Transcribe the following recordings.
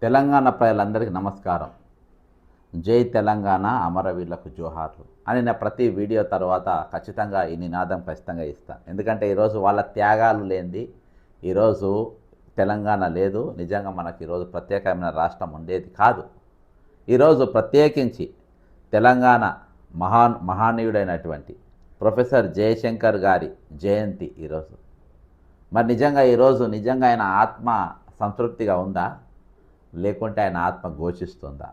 తెలంగాణ ప్రజలందరికీ నమస్కారం. జై తెలంగాణ, అమరవీరులకు జోహార్లు అని నా ప్రతి వీడియో తర్వాత ఖచ్చితంగా ఈ నినాదం ఖచ్చితంగా ఇస్తాను. ఎందుకంటే ఈరోజు వాళ్ళ త్యాగాలు లేనిది ఈరోజు తెలంగాణ లేదు. నిజంగా మనకి ఈరోజు ప్రత్యేకమైన రాష్ట్రం ఉండేది కాదు. ఈరోజు ప్రత్యేకించి తెలంగాణ మహానీయుడైనటువంటి ప్రొఫెసర్ జయశంకర్ గారి జయంతి ఈరోజు. మరి నిజంగా ఆయన ఆత్మ సంతృప్తిగా ఉందా, లేకుంటే ఆయన ఆత్మ ఘోషిస్తుందా?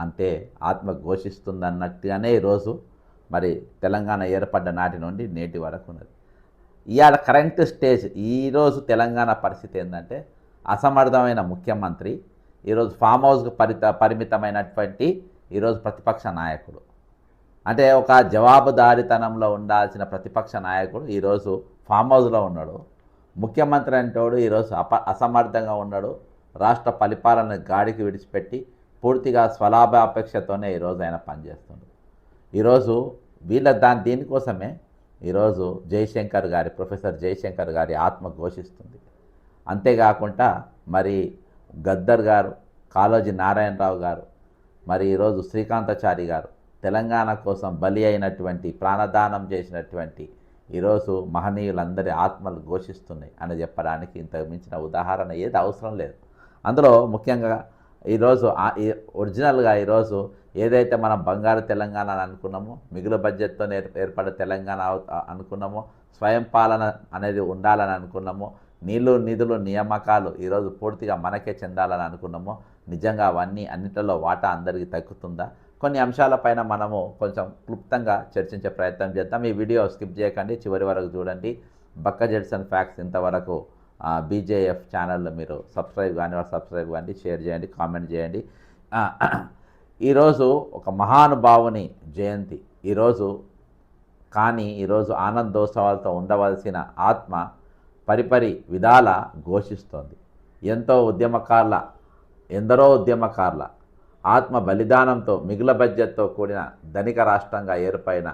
అంటే ఆత్మ ఘోషిస్తుందన్నట్టుగానే ఈరోజు మరి తెలంగాణ ఏర్పడ్డ నాటి నుండి నేటి వరకు ఉన్నది. ఇవాళ కరెంట్ స్టేజ్ ఈరోజు తెలంగాణ పరిస్థితి ఏంటంటే, అసమర్థమైన ముఖ్యమంత్రి, ఈరోజు ఫామ్ హౌస్కు పరిమితమైనటువంటి ఈరోజు ప్రతిపక్ష నాయకుడు, అంటే ఒక జవాబుదారితనంలో ఉండాల్సిన ప్రతిపక్ష నాయకుడు ఈరోజు ఫామ్ హౌస్లో ఉన్నాడు. ముఖ్యమంత్రి అంటోడు ఈరోజు అసమర్థంగా ఉన్నాడు. రాష్ట్ర పరిపాలన గాడికి విడిచిపెట్టి పూర్తిగా స్వలాభాపేక్షతోనే ఈరోజు ఆయన పనిచేస్తున్నాడు. ఈరోజు దీనికోసమే ఈరోజు ప్రొఫెసర్ జయశంకర్ గారి ఆత్మ ఘోషిస్తుంది. అంతేకాకుండా మరి గద్దర్ గారు, కాళోజీ నారాయణరావు గారు, మరి ఈరోజు శ్రీకాంతాచారి గారు తెలంగాణ కోసం బలి అయినటువంటి, ప్రాణదానం చేసినటువంటి ఈరోజు మహనీయులందరి ఆత్మలు ఘోషిస్తున్నాయి అని చెప్పడానికి ఇంతకు మించిన ఉదాహరణ ఏది అవసరం లేదు. అందులో ముఖ్యంగా ఈరోజు ఒరిజినల్గా ఈరోజు ఏదైతే మనం బంగారు తెలంగాణ అని అనుకున్నామో, మిగులు బడ్జెట్తో ఏర్పడే తెలంగాణ అనుకున్నామో, స్వయం పాలన అనేది ఉండాలని అనుకున్నామో, నీళ్లు నిధులు నియామకాలు ఈరోజు పూర్తిగా మనకే చెందాలని అనుకున్నామో, నిజంగా అవన్నీ అన్నింటిలో వాటా అందరికీ తగ్గుతుందా? కొన్ని అంశాలపైన మనము కొంచెం క్లుప్తంగా చర్చించే ప్రయత్నం చేద్దాం. ఈ వీడియో స్కిప్ చేయకండి, చివరి వరకు చూడండి. బక్క జెడ్సన్ ఫ్యాక్ట్స్ ఇంతవరకు బీజేఎఫ్ ఛానల్లో మీరు సబ్స్క్రైబ్ కానివ్వండి, షేర్ చేయండి, కామెంట్ చేయండి. ఈరోజు ఒక మహానుభావుని జయంతి ఈరోజు. ఈరోజు ఆనందోత్సవాలతో ఉండవలసిన ఆత్మ పరిపరి విధాల ఘోషిస్తోంది. ఎందరో ఉద్యమకారుల ఆత్మ బలిదానంతో మిగుల బడ్జెట్తో కూడిన ధనిక రాష్ట్రంగా ఏర్పడిన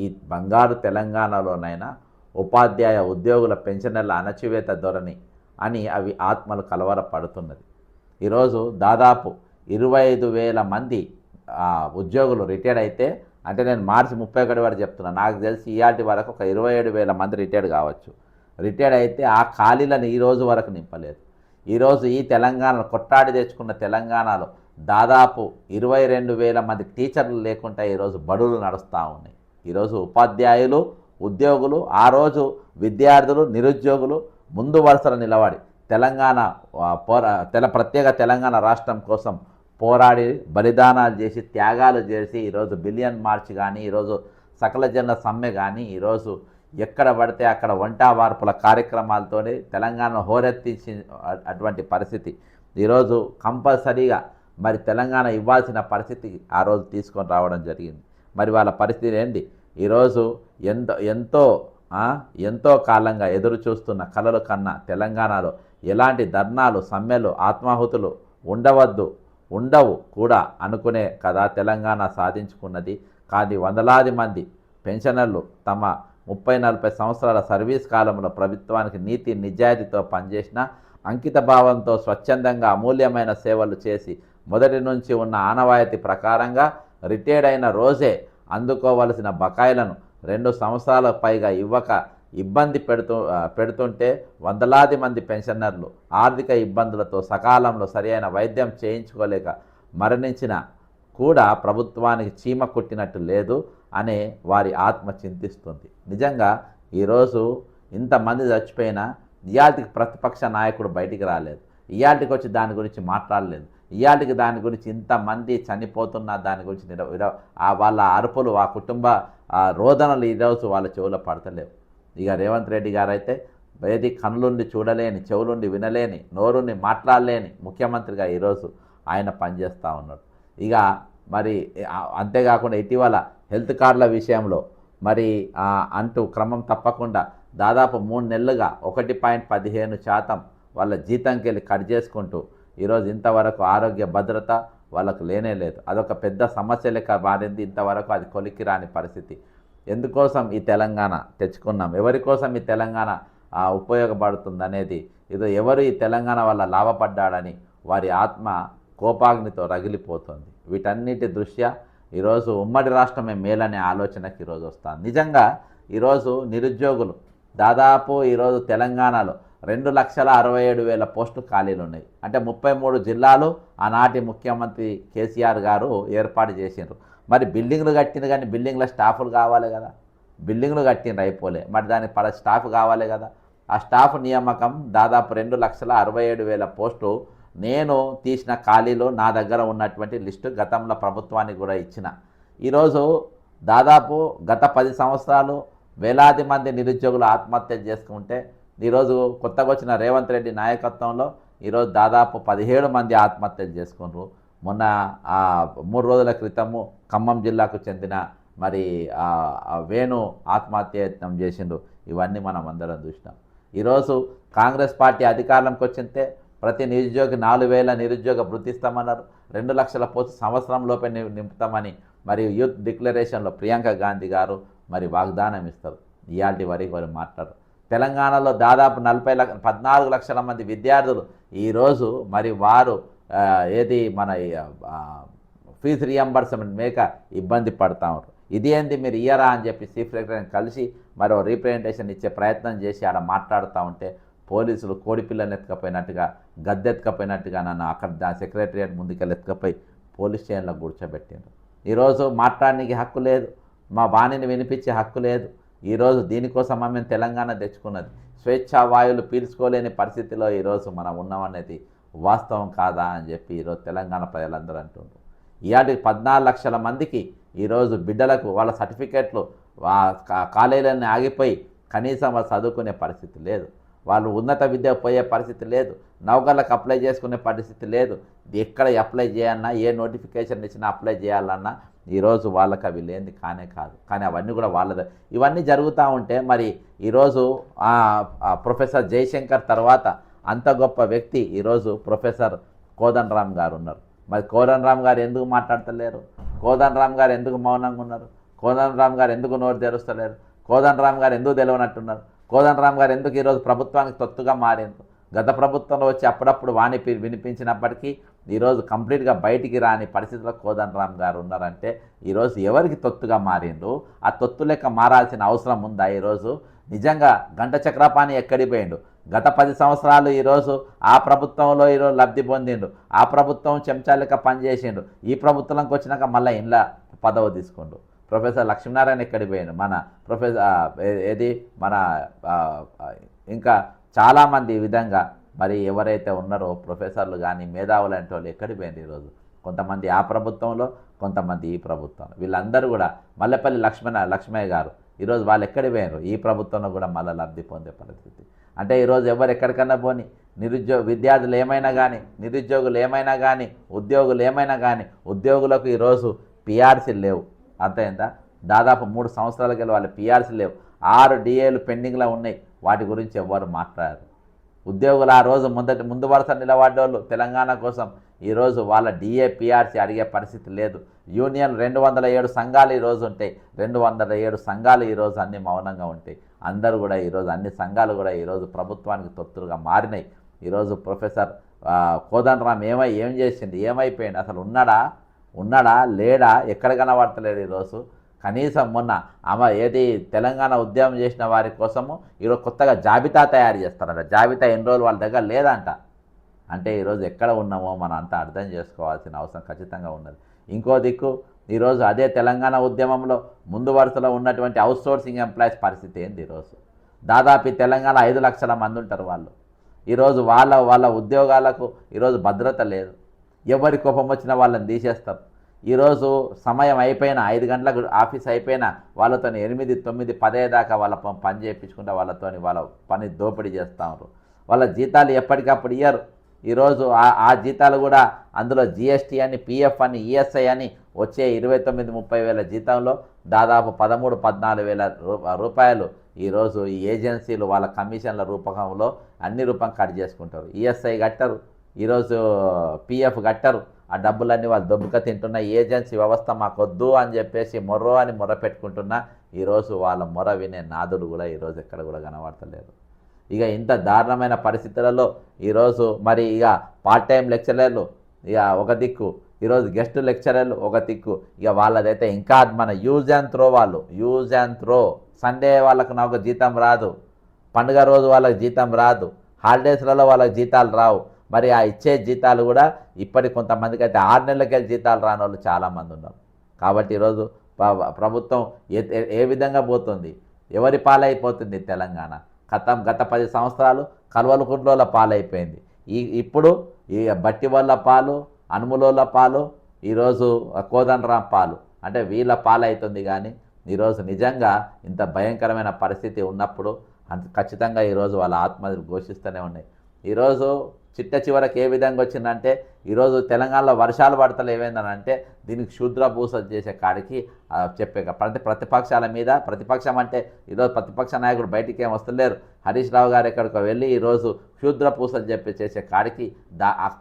ఈ బంగారు తెలంగాణలోనైనా ఉపాధ్యాయ ఉద్యోగుల పెన్షనర్ల అణచివేత ధోరణి అని అవి ఆత్మలు కలవరపడుతున్నది. ఈరోజు దాదాపు 25,000 మంది ఉద్యోగులు రిటైర్డ్ అయితే, అంటే నేను మార్చి 31 వరకు చెప్తున్నా, నాకు తెలిసి ఇయాటి వరకు ఒక 27,000 మంది రిటైర్డ్ కావచ్చు. రిటైర్డ్ అయితే ఆ ఖాళీలను ఈరోజు వరకు నింపలేదు. ఈరోజు ఈ తెలంగాణలో కొట్టాడి తెచ్చుకున్న తెలంగాణలో దాదాపు 22,000 మంది టీచర్లు లేకుండా ఈరోజు బడులు నడుస్తూ ఉన్నాయి. ఈరోజు ఉపాధ్యాయులు, ఉద్యోగులు, ఆ రోజు విద్యార్థులు, నిరుద్యోగులు ముందు వరుసలో నిలబడి ప్రత్యేక తెలంగాణ రాష్ట్రం కోసం పోరాడి బలిదానాలు చేసి త్యాగాలు చేసి ఈరోజు బిలియన్ మార్చ్ కానీ, ఈరోజు సకల జన సమ్మె కానీ, ఈరోజు ఎక్కడ పడితే అక్కడ వంట వార్పుల కార్యక్రమాలతోనే తెలంగాణ హోరెత్తించి అటువంటి పరిస్థితి ఈరోజు కంపల్సరీగా మరి తెలంగాణ ఇవ్వాల్సిన పరిస్థితి ఆ రోజు తీసుకొని రావడం జరిగింది. మరి వాళ్ళ పరిస్థితి ఏంటి? ఈరోజు ఎంతో కాలంగా ఎదురు చూస్తున్న కలలు కన్నా తెలంగాణలో ఎలాంటి ధర్నాలు, సమ్మెలు, ఆత్మాహుతులు ఉండవు కూడా అనుకునే కదా తెలంగాణ సాధించుకున్నది. కానీ వందలాది మంది పెన్షనర్లు తమ 30-40 సంవత్సరాల సర్వీస్ కాలంలో ప్రభుత్వానికి నీతి నిజాయితీతో పనిచేసిన, అంకిత భావంతో స్వచ్ఛందంగా అమూల్యమైన సేవలు చేసి మొదటి నుంచి ఉన్న ఆనవాయితీ ప్రకారంగా రిటైర్డ్ అయిన రోజే అందుకోవలసిన బకాయిలను 2 సంవత్సరాల పైగా ఇవ్వక ఇబ్బంది పెడుతుంటే వందలాది మంది పెన్షనర్లు ఆర్థిక ఇబ్బందులతో సకాలంలో సరైన వైద్యం చేయించుకోలేక మరణించిన కూడా ప్రభుత్వానికి చీమ కుట్టినట్టు లేదు అనే వారి ఆత్మ చింతిస్తుంది. నిజంగా ఈరోజు ఇంతమంది చచ్చిపోయినా ఇయాటికి ప్రతిపక్ష నాయకుడు బయటికి రాలేదు. ఇయాటికి వచ్చి దాని గురించి మాట్లాడలేదు. ఇయాటికి దాని గురించి ఇంతమంది చనిపోతున్న దాని గురించి వాళ్ళ అరుపులు, ఆ కుటుంబ రోదనలు ఈరోజు వాళ్ళ చెవులో పడతలేవు. ఇక రేవంత్ రెడ్డి గారు అయితే ఏది కనులుండి చూడలేని, చెవులుండి వినలేని, నోరుని మాట్లాడలేని ముఖ్యమంత్రిగా ఈరోజు ఆయన పనిచేస్తూ ఉన్నాడు. ఇక మరి అంతేకాకుండా ఇటీవల హెల్త్ కార్డుల విషయంలో మరి అంటూ క్రమం తప్పకుండా దాదాపు 3 నెలలుగా 1.15% వాళ్ళ జీతంకెళ్ళి కట్ చేసుకుంటూ ఈరోజు ఇంతవరకు ఆరోగ్య భద్రత వాళ్ళకు లేనే లేదు. అదొక పెద్ద సమస్య లెక్క మారింది. ఇంతవరకు అది కొలిక్కి రాని పరిస్థితి. ఎందుకోసం ఈ తెలంగాణ తెచ్చుకున్నాం, ఎవరి కోసం ఈ తెలంగాణ ఉపయోగపడుతుంది అనేది, ఇది ఎవరు ఈ తెలంగాణ వల్ల లాభపడ్డాడని వారి ఆత్మ కోపాగ్నితో రగిలిపోతుంది. వీటన్నిటి దృష్ట్యా ఈరోజు ఉమ్మడి రాష్ట్రమే మేలనే ఆలోచనకి ఈరోజు వస్తుంది. నిజంగా ఈరోజు నిరుద్యోగులు దాదాపు ఈరోజు తెలంగాణలో 2,67,000 పోస్టులు ఖాళీలు ఉన్నాయి. అంటే 33 జిల్లాలు ఆనాటి ముఖ్యమంత్రి కేసీఆర్ గారు ఏర్పాటు చేసిండ్రు. మరి బిల్డింగ్లు కట్టింది కానీ బిల్డింగ్ల స్టాఫ్లు కావాలి కదా. బిల్డింగ్లు కట్టిండ్రు అయిపోలే, మరి దానికి స్టాఫ్ కావాలి కదా. ఆ స్టాఫ్ నియామకం దాదాపు 2,67,000 పోస్టు నేను తీసిన ఖాళీలో నా దగ్గర ఉన్నటువంటి లిస్టు గతంలో ప్రభుత్వానికి కూడా ఇచ్చిన. ఈరోజు దాదాపు గత 10 సంవత్సరాలు వేలాది మంది నిరుద్యోగులు ఆత్మహత్యలు చేసుకుంటే ఈరోజు కొత్తగా వచ్చిన రేవంత్ రెడ్డి నాయకత్వంలో ఈరోజు దాదాపు 17 మంది ఆత్మహత్యలు చేసుకున్నారు. మొన్న 3 రోజుల క్రితము ఖమ్మం జిల్లాకు చెందిన మరి వేణు ఆత్మహత్యయత్నం చేసిండు. ఇవన్నీ మనం అందరం చూసినాం. ఈరోజు కాంగ్రెస్ పార్టీ అధికారంలోకి వచ్చింటే ప్రతి నిరుద్యోగి 4,000 నిరుద్యోగ వృత్తి ఇస్తామన్నారు. 2 లక్షల పోస్టు సంవత్సరంలోపే నింపుతామని మరి యూత్ డిక్లరేషన్లో ప్రియాంక గాంధీ గారు మరి వాగ్దానం ఇస్తారు. ఇయాల్టి వరకు వారు మాట్లాడరు. తెలంగాణలో దాదాపు 14 లక్షల మంది విద్యార్థులు ఈరోజు మరి వారు ఏది మన ఫీజు రియంబర్స్మెంట్ మేక ఇబ్బంది పడతా ఉంటారు. ఇది ఏంది మీరు ఇయ్యరా అని చెప్పి చీఫ్ సెక్రటరీని కలిసి మరో రీప్రజెంటేషన్ ఇచ్చే ప్రయత్నం చేసి ఆడ మాట్లాడుతూ ఉంటే పోలీసులు కోడిపిల్లని ఎత్తుకపోయినట్టుగా గద్దెత్తుకపోయినట్టుగా నన్ను అక్కడ సెక్రటరియట్ ముందుకెళ్ళి ఎత్తుకపోయి పోలీస్ స్టేషన్లో కూర్చోబెట్టిండ్రు. ఈరోజు మాట్లాడడానికి హక్కు లేదు, మా బాణిని వినిపించే హక్కు లేదు. ఈరోజు దీనికోసం మేము తెలంగాణ తెచ్చుకున్నది. స్వేచ్ఛా వాయువులు పీల్చుకోలేని పరిస్థితిలో ఈరోజు మనం ఉన్నామనేది వాస్తవం కాదా అని చెప్పి ఈరోజు తెలంగాణ ప్రజలందరూ అంటున్నారు. ఇలాంటి 14 లక్షల మందికి ఈరోజు బిడ్డలకు వాళ్ళ సర్టిఫికెట్లు కాలేజీలన్నీ ఆగిపోయి కనీసం వాళ్ళు చదువుకునే పరిస్థితి లేదు. వాళ్ళు ఉన్నత విద్య పోయే పరిస్థితి లేదు. నౌకర్లకు అప్లై చేసుకునే పరిస్థితి లేదు. ఎక్కడ అప్లై చేయాలన్నా ఏ నోటిఫికేషన్ ఇచ్చినా అప్లై చేయాలన్నా ఈరోజు వాళ్ళకి అవి లేనిది కానే కాదు. కానీ అవన్నీ కూడా వాళ్ళదే. ఇవన్నీ జరుగుతూ ఉంటే మరి ఈరోజు ప్రొఫెసర్ జయశంకర్ తర్వాత అంత గొప్ప వ్యక్తి ఈరోజు ప్రొఫెసర్ కోదండరామ్ గారు ఉన్నారు. మరి కోదండరామ్ గారు ఎందుకు మాట్లాడతలేరు? కోదండరామ్ గారు ఎందుకు మౌనంగా ఉన్నారు? కోదండరామ్ గారు ఎందుకు నోరు తెరుస్తలేరు? కోదండరామ్ గారు ఎందుకు తెలియనట్టున్నారు? కోదండరామ్ గారు ఎందుకు ఈరోజు ప్రభుత్వానికి తొత్తుగా మారిండ్రు? గత ప్రభుత్వంలో వచ్చి అప్పుడప్పుడు వాణి వినిపించినప్పటికీ ఈరోజు కంప్లీట్గా బయటికి రాని పరిస్థితిలో కోదండరామ్ గారు ఉన్నారంటే ఈరోజు ఎవరికి తొత్తుగా మారిండ్రు? ఆ తొత్తు లెక్క మారాల్సిన అవసరం ఉందా? ఈరోజు నిజంగా గంట చక్రపాణి ఎక్కడికి పోయిండు? గత 10 సంవత్సరాలు ఈరోజు ఆ ప్రభుత్వంలో ఈరోజు లబ్ధి పొందిండు. ఆ ప్రభుత్వం చెంచా లెక్క పనిచేసిండు. ఈ ప్రభుత్వంలోకి వచ్చినాక మళ్ళీ ఇంట్లో పదవి తీసుకుండు. ప్రొఫెసర్ లక్ష్మీనారాయణ ఎక్కడికి పోయిండు? మన ఇంకా చాలామంది ఈ విధంగా మరి ఎవరైతే ఉన్నారో ప్రొఫెసర్లు కానీ మేధావులు అంటే వాళ్ళు ఎక్కడికి పోయింది? ఈరోజు కొంతమంది ఆ ప్రభుత్వంలో, కొంతమంది ఈ ప్రభుత్వంలో. వీళ్ళందరూ కూడా మల్లెపల్లి లక్ష్మయ్య గారు ఈరోజు వాళ్ళు ఎక్కడికి పోయినారు? ఈ ప్రభుత్వంలో కూడా మళ్ళీ లబ్ధి పొందే పరిస్థితి. అంటే ఈరోజు ఎవరు ఎక్కడికన్నా పోని విద్యార్థులు ఏమైనా కానీ, నిరుద్యోగులు ఏమైనా కానీ, ఉద్యోగులు ఏమైనా కానీ, ఉద్యోగులకు ఈరోజు పిఆర్సీలు లేవు. అర్థమైందా? దాదాపు 3 సంవత్సరాలకి వాళ్ళ పిఆర్సీ లేవు. 6 డిఏలు పెండింగ్లో ఉన్నాయి. వాటి గురించి ఎవ్వరు మాట్లాడారు. ఉద్యోగులు ఆ రోజు ముందు వరుస నిలబడ్డోళ్ళు తెలంగాణ కోసం ఈరోజు వాళ్ళ డిఏ పిఆర్సీ అడిగే పరిస్థితి లేదు. యూనియన్ 207 సంఘాలు ఈరోజు ఉంటాయి. 207 సంఘాలు ఈరోజు అన్ని మౌనంగా ఉంటాయి. అందరూ కూడా ఈరోజు అన్ని సంఘాలు కూడా ఈరోజు ప్రభుత్వానికి తొత్తులుగా మారినాయి. ఈరోజు ప్రొఫెసర్ కోదండరామ్ ఏం చేసింది? ఏమైపోయింది? అసలు ఉన్నాడా లేడా? ఎక్కడ కనబడతలేడు ఈరోజు. కనీసం మొన్న ఏది తెలంగాణ ఉద్యమం చేసిన వారి కోసము ఈరోజు కొత్తగా జాబితా తయారు చేస్తారంట. జాబితా ఎన్ని రోజులు వాళ్ళ దగ్గర లేదంట. అంటే ఈరోజు ఎక్కడ ఉన్నామో మనం అంతా అర్థం చేసుకోవాల్సిన అవసరం ఖచ్చితంగా ఉన్నది. ఇంకో దిక్కు ఈరోజు అదే తెలంగాణ ఉద్యమంలో ముందు వరుసలో ఉన్నటువంటి అవుట్సోర్సింగ్ ఎంప్లాయీస్ పరిస్థితి ఏంది? ఈరోజు దాదాపు తెలంగాణ 5 లక్షల మంది ఉంటారు. వాళ్ళు ఈరోజు వాళ్ళ ఉద్యోగాలకు ఈరోజు భద్రత లేదు. ఎవరి కోపం వచ్చినా వాళ్ళని తీసేస్తారు. ఈరోజు సమయం అయిపోయినా 5 గంటలకు ఆఫీస్ అయిపోయినా వాళ్ళతో 8, 9, 10 దాకా వాళ్ళ పని చేయించుకుంటే వాళ్ళ పని దోపిడీ చేస్తూ ఉంటారు. వాళ్ళ జీతాలు ఎప్పటికప్పుడు ఇయ్యరు. ఈరోజు ఆ జీతాలు కూడా అందులో జిఎస్టీ అని, పిఎఫ్ అని, ఈఎస్ఐ అని వచ్చే 29-30 వేల జీతంలో దాదాపు 13-14 వేల రూపాయలు ఈరోజు ఈ ఏజెన్సీలు వాళ్ళ కమిషన్ల రూపకంలో అన్ని రూపం కట్ చేసుకుంటారు. ఈఎస్ఐ కట్టరు, ఈరోజు పిఎఫ్ కట్టరు. ఆ డబ్బులన్నీ వాళ్ళు దొబ్బుక తింటున్న ఏజెన్సీ వ్యవస్థ మాకొద్దు అని చెప్పేసి మొర్ర పెట్టుకుంటున్నా ఈరోజు వాళ్ళ మొర వినే నాదుడు కూడా ఈరోజు ఎక్కడ కూడా కనబడతలేరు. ఇక ఇంత దారుణమైన పరిస్థితులలో ఈరోజు మరి ఇక పార్ట్ టైం లెక్చరర్లు ఇక ఒక దిక్కు, ఈరోజు గెస్ట్ లెక్చరర్లు ఒక దిక్కు, ఇక వాళ్ళదైతే ఇంకా మన యూజ్ అండ్ త్రో వాళ్ళు, యూజ్ అండ్ త్రో. సండే వాళ్ళకు నాకు జీతం రాదు, పండుగ రోజు వాళ్ళకి జీతం రాదు, హాలిడేస్లలో వాళ్ళకి జీతాలు రావు. మరి ఆ ఇచ్చే జీతాలు కూడా ఇప్పటి కొంతమందికి అయితే 6 నెలలకెళ్ళి జీతాలు రాని వాళ్ళు చాలామంది ఉన్నారు. కాబట్టి ఈరోజు ప్రభుత్వం ఏ విధంగా పోతుంది, ఎవరి పాలైపోతుంది తెలంగాణ? గత 10 సంవత్సరాలు కల్వలకుంట్లోల పాలైపోయింది. ఇప్పుడు ఈ బట్టి వాళ్ళ పాలు, అనుములోల పాలు, ఈరోజు కోదండరాం పాలు, అంటే వీళ్ళ పాలవుతుంది. కానీ ఈరోజు నిజంగా ఇంత భయంకరమైన పరిస్థితి ఉన్నప్పుడు ఖచ్చితంగా ఈరోజు వాళ్ళ ఆత్మహత్యలు ఘోషిస్తూనే ఉన్నాయి. ఈరోజు చిట్ట చివరికి ఏ విధంగా వచ్చిందంటే, ఈరోజు తెలంగాణలో వర్షాలు పడతలు ఏమైందనంటే దీనికి క్షుద్ర పూసలు చేసే కాడికి చెప్పే ప్రతిపక్షాల మీద, ప్రతిపక్షం అంటే ఈరోజు ప్రతిపక్ష నాయకుడు బయటికి ఏం వస్తలేరు. హరీష్ రావు గారు ఎక్కడికో వెళ్ళి ఈరోజు క్షుద్ర పూసలు చేసే కాడికి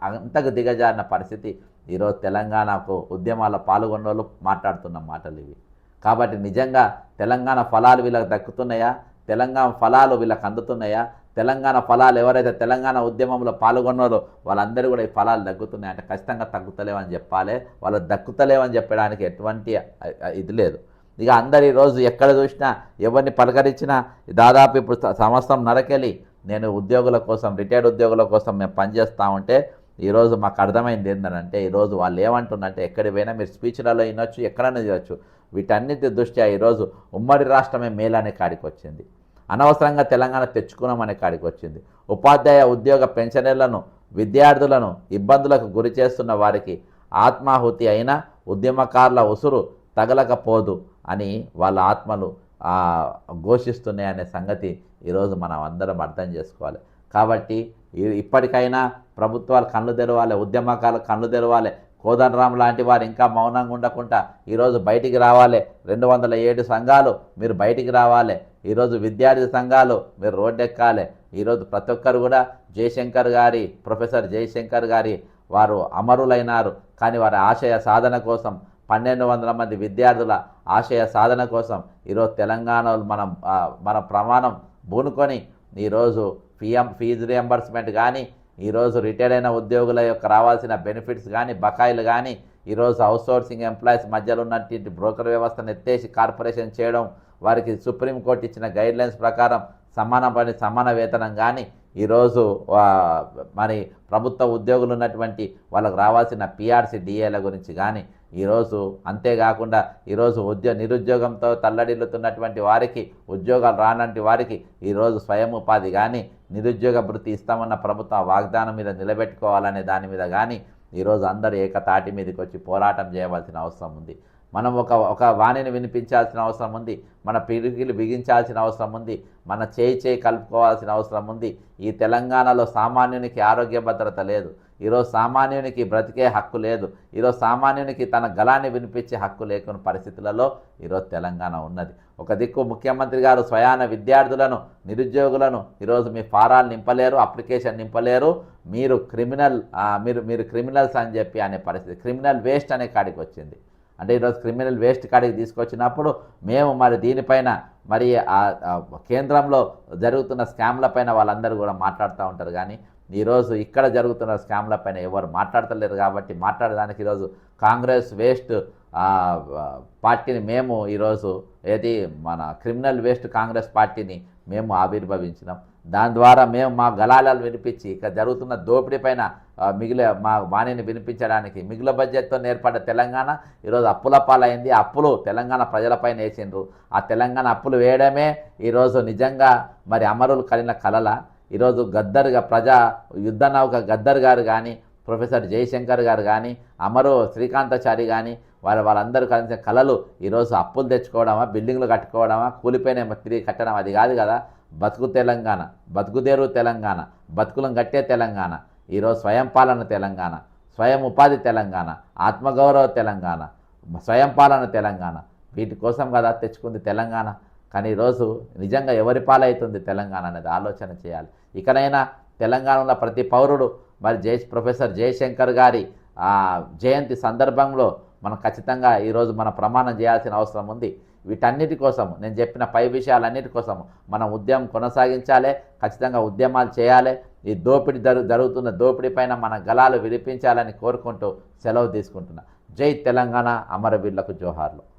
అంతకు దిగజారిన పరిస్థితి ఈరోజు తెలంగాణకు ఉద్యమాల్లో పాల్గొన్న వాళ్ళు మాట్లాడుతున్న మాటలు ఇవి. కాబట్టి నిజంగా తెలంగాణ ఫలాలు వీళ్ళకి దక్కుతున్నాయా? తెలంగాణ ఫలాలు వీళ్ళకి అందుతున్నాయా? తెలంగాణ ఫలాలు ఎవరైతే తెలంగాణ ఉద్యమంలో పాల్గొన్నారో వాళ్ళందరూ కూడా ఈ ఫలాలు తగ్గుతున్నాయి అంటే ఖచ్చితంగా తగ్గుతలేవని చెప్పాలి. వాళ్ళు దక్కుతలేవని చెప్పడానికి ఎటువంటి ఇది లేదు. ఇక అందరు ఈరోజు ఎక్కడ చూసినా ఎవరిని పలకరించినా దాదాపు ఇప్పుడు సంవత్సరం నరకెళ్ళి నేను ఉద్యోగుల కోసం, రిటైర్డ్ ఉద్యోగుల కోసం మేము పనిచేస్తూ ఉంటే ఈరోజు మాకు అర్థమైంది ఏంటంటే, ఈరోజు వాళ్ళు ఏమంటున్నారంటే, ఎక్కడికి పోయినా మీరు స్పీచ్లలో వినొచ్చు, ఎక్కడైనా చేయొచ్చు, వీటన్నిటి దృష్ట్యా ఈరోజు ఉమ్మడి రాష్ట్రమే మేలనే కాడికి వచ్చింది. అనవసరంగా తెలంగాణ తెచ్చుకున్నామనే కాడికి వచ్చింది. ఉపాధ్యాయ ఉద్యోగ పెన్షనర్లను, విద్యార్థులను ఇబ్బందులకు గురి చేస్తున్న వారికి ఆత్మాహుతి అయినా ఉద్యమకారుల ఉసురు తగలకపోదు అని వాళ్ళ ఆత్మలు ఘోషిస్తున్నాయనే సంగతి ఈరోజు మనం అందరం అర్థం చేసుకోవాలి. కాబట్టి ఇప్పటికైనా ప్రభుత్వాలు కళ్ళు తెరవాలి, ఉద్యమకారులు కళ్ళు తెరవాలి. కోదండరాం లాంటి వారు ఇంకా మౌనంగా ఉండకుండా ఈరోజు బయటికి రావాలి. 207 సంఘాలు మీరు బయటికి రావాలి. ఈరోజు విద్యార్థి సంఘాలు మీరు రోడ్డెక్కాలి. ఈరోజు ప్రతి ఒక్కరు కూడా జయశంకర్ గారి, ప్రొఫెసర్ జయశంకర్ గారి వారు అమరులైనారు. కానీ వారి ఆశయ సాధన కోసం 1200 మంది విద్యార్థుల ఆశయ సాధన కోసం ఈరోజు తెలంగాణలో మన ప్రమాణం బూనుకొని ఈరోజు ఫీజు రియంబర్స్మెంట్ కానీ, ఈరోజు రిటైర్ అయిన ఉద్యోగుల యొక్క రావాల్సిన బెనిఫిట్స్ కానీ, బకాయిలు కానీ, ఈరోజు అవుట్సోర్సింగ్ ఎంప్లాయీస్ మధ్యలో ఉన్నటువంటి బ్రోకర్ వ్యవస్థను ఎత్తేసి కార్పొరేషన్ చేయడం, వారికి సుప్రీంకోర్టు ఇచ్చిన గైడ్లైన్స్ ప్రకారం సమాన పని సమాన వేతనం కానీ, ఈరోజు మరి ప్రభుత్వ ఉద్యోగులు ఉన్నటువంటి వాళ్ళకు రావాల్సిన పిఆర్సీ డిఏల గురించి కానీ, ఈరోజు అంతేకాకుండా ఈరోజు నిరుద్యోగంతో తల్లడిల్లుతున్నటువంటి వారికి, ఉద్యోగాలు రానంటి వారికి ఈరోజు స్వయం ఉపాధి కానీ, నిరుద్యోగ భృతి ఇస్తామన్న ప్రభుత్వం వాగ్దానం మీద నిలబెట్టుకోవాలనే దాని మీద కానీ ఈరోజు అందరూ ఏకతాటి మీదకి వచ్చి పోరాటం చేయవలసిన అవసరం ఉంది. మనం ఒక వాణిని వినిపించాల్సిన అవసరం ఉంది, మన పిడికిలు బిగించాల్సిన అవసరం ఉంది, మన చేయి కలుపుకోవాల్సిన అవసరం ఉంది. ఈ తెలంగాణలో సామాన్యునికి ఆరోగ్య భద్రత లేదు. ఈరోజు సామాన్యునికి బ్రతికే హక్కు లేదు. ఈరోజు సామాన్యునికి తన గలాన్ని వినిపించే హక్కు లేకున్న పరిస్థితులలో ఈరోజు తెలంగాణ ఉన్నది. ఒక దిక్కు ముఖ్యమంత్రి గారు స్వయాన విద్యార్థులను, నిరుద్యోగులను ఈరోజు మీ ఫారాలు నింపలేరు, అప్లికేషన్ నింపలేరు, మీరు క్రిమినల్స్ అని చెప్పి అనే పరిస్థితి, క్రిమినల్ వేస్ట్ అనే కాడికి వచ్చింది. అంటే ఈరోజు క్రిమినల్ వేస్ట్ కాడికి తీసుకొచ్చినప్పుడు మేము మరి దీనిపైన మరి కేంద్రంలో జరుగుతున్న స్కామ్లపైన వాళ్ళందరూ కూడా మాట్లాడుతూ ఉంటారు. కానీ ఈరోజు ఇక్కడ జరుగుతున్న స్కామ్లపైన ఎవరు మాట్లాడతలేరు. కాబట్టి మాట్లాడడానికి ఈరోజు కాంగ్రెస్ వేస్ట్ పార్టీని మేము ఈరోజు మన క్రిమినల్ వేస్ట్ కాంగ్రెస్ పార్టీని మేము ఆవిర్భవించినాం. దాని ద్వారా మేము మా గలాలను వినిపించి ఇక్కడ జరుగుతున్న దోపిడీ పైన మా వాణిని వినిపించడానికి మిగుల బడ్జెట్తో ఏర్పడ్డ తెలంగాణ ఈరోజు అప్పుల పాలైంది. అప్పులు తెలంగాణ ప్రజలపైన వేసిండ్రు. ఆ తెలంగాణ అప్పులు వేయడమే ఈరోజు నిజంగా మరి అమరులు కలిగిన కలల. ఈరోజు గద్దర్గా ప్రజా యుద్ధ నౌక గద్దర్ గారు కానీ, ప్రొఫెసర్ జయశంకర్ గారు కానీ, అమరు శ్రీకాంతాచారి కానీ వాళ్ళందరూ కలిసిన కళలు ఈరోజు అప్పులు తెచ్చుకోవడమా, బిల్డింగ్లు కట్టుకోవడమా, కూలిపోయిన తిరిగి కట్టడం అది కాదు కదా. బతుకు తెలంగాణ, బతుకుదేరు తెలంగాణ, బతుకులను కట్టే తెలంగాణ, ఈరోజు స్వయం పాలన తెలంగాణ, స్వయం ఉపాధి తెలంగాణ, ఆత్మగౌరవ తెలంగాణ, స్వయం పాలన తెలంగాణ, వీటి కోసం కదా తెచ్చుకుంది తెలంగాణ. కానీ ఈరోజు నిజంగా ఎవరి పాలవుతుంది తెలంగాణ అనేది ఆలోచన చేయాలి. ఇకనైనా తెలంగాణలో ప్రతి పౌరుడు మరి ప్రొఫెసర్ జయశంకర్ గారి జయంతి సందర్భంలో మనం ఖచ్చితంగా ఈరోజు మన ప్రమాణం చేయాల్సిన అవసరం ఉంది. వీటన్నిటి కోసం నేను చెప్పిన పై విషయాలన్నిటి కోసం మనం ఉద్యమం కొనసాగించాలి. ఖచ్చితంగా ఉద్యమాలు చేయాలి. ఈ దోపిడీ జరుగుతున్న దోపిడీ పైన మన గళాలు వినిపించాలని కోరుకుంటూ సెలవు తీసుకుంటున్నా. జై తెలంగాణ, అమరవీరులకు జోహార్లు.